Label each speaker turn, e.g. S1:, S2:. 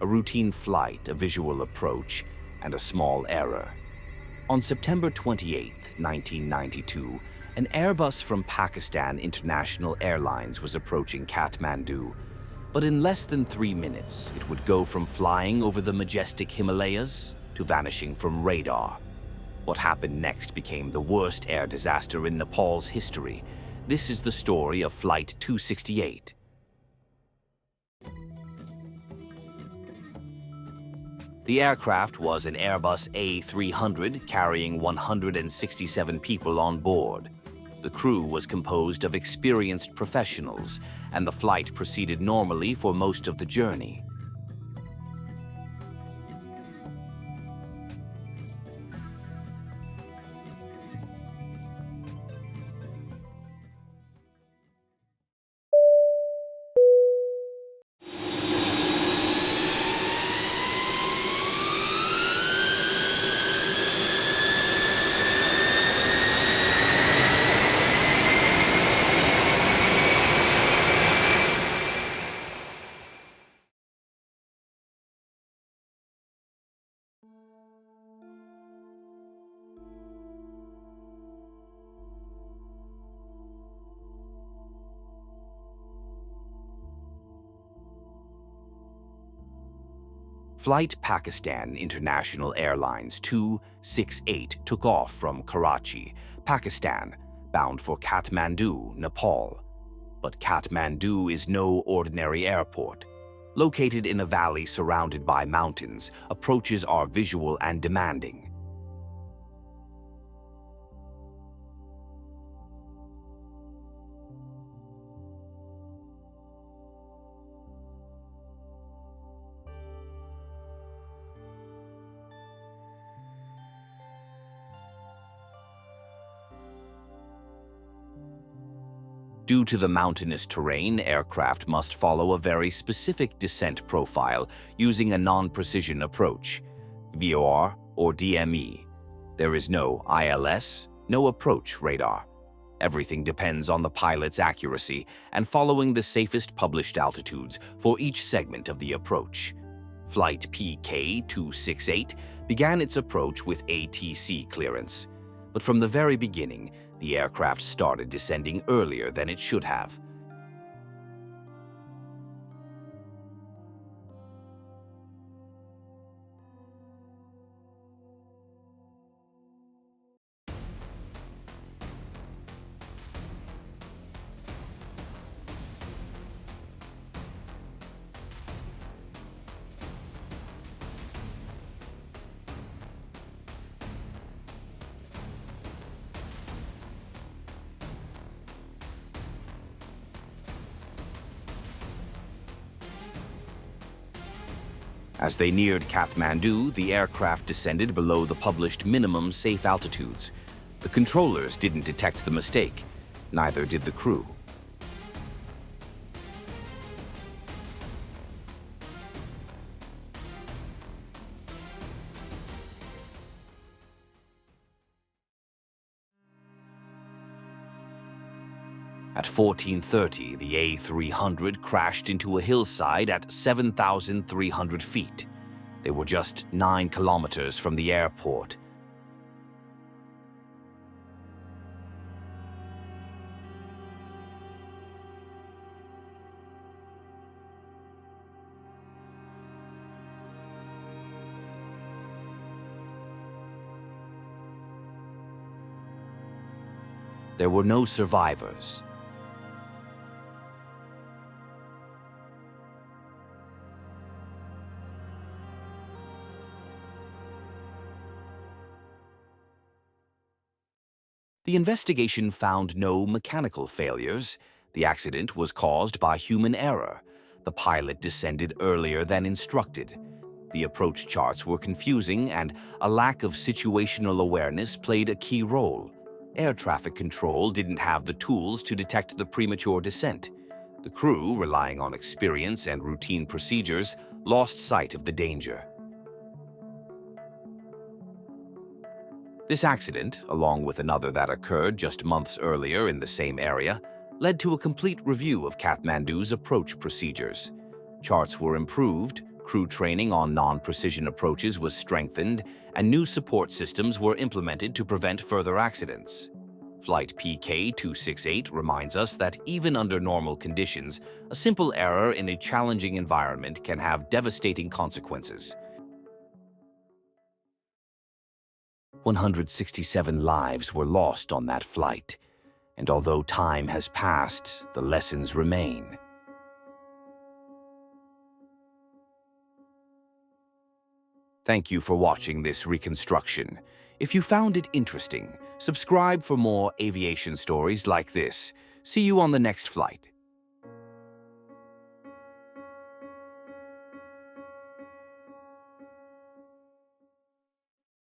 S1: a routine flight, a visual approach, and a small error. On September 28, 1992, an Airbus from Pakistan International Airlines was approaching Kathmandu, but in less than 3 minutes, it would go from flying over the majestic Himalayas to vanishing from radar. What happened next became the worst air disaster in Nepal's history. This is the story of Flight 268. The aircraft was an Airbus A300 carrying 167 people on board. The crew was composed of experienced professionals, and the flight proceeded normally for most of the journey. Flight Pakistan International Airlines 268 took off from Karachi, Pakistan, bound for Kathmandu, Nepal. But Kathmandu is no ordinary airport. Located in a valley surrounded by mountains, approaches are visual and demanding. Due to the mountainous terrain, aircraft must follow a very specific descent profile using a non-precision approach, VOR or DME. There is no ILS, no approach radar. Everything depends on the pilot's accuracy and following the safest published altitudes for each segment of the approach. Flight PK268 began its approach with ATC clearance, but from the very beginning, the aircraft started descending earlier than it should have. As they neared Kathmandu, the aircraft descended below the published minimum safe altitudes. The controllers didn't detect the mistake, neither did the crew. At 14:30, the A300 crashed into a hillside at 7,300 feet. They were just 9 kilometers from the airport. There were no survivors. The investigation found no mechanical failures. The accident was caused by human error. The pilot descended earlier than instructed. The approach charts were confusing, and a lack of situational awareness played a key role. Air traffic control didn't have the tools to detect the premature descent. The crew, relying on experience and routine procedures, lost sight of the danger. This accident, along with another that occurred just months earlier in the same area, led to a complete review of Kathmandu's approach procedures. Charts were improved, Crew training on non-precision approaches was strengthened, and new support systems were implemented to prevent further accidents. Flight PK-268 reminds us that even under normal conditions, a simple error in a challenging environment can have devastating consequences. 167 lives were lost on that flight, and although time has passed, the lessons remain. Thank you for watching this reconstruction. If you found it interesting, subscribe for more aviation stories like this. See you on the next flight.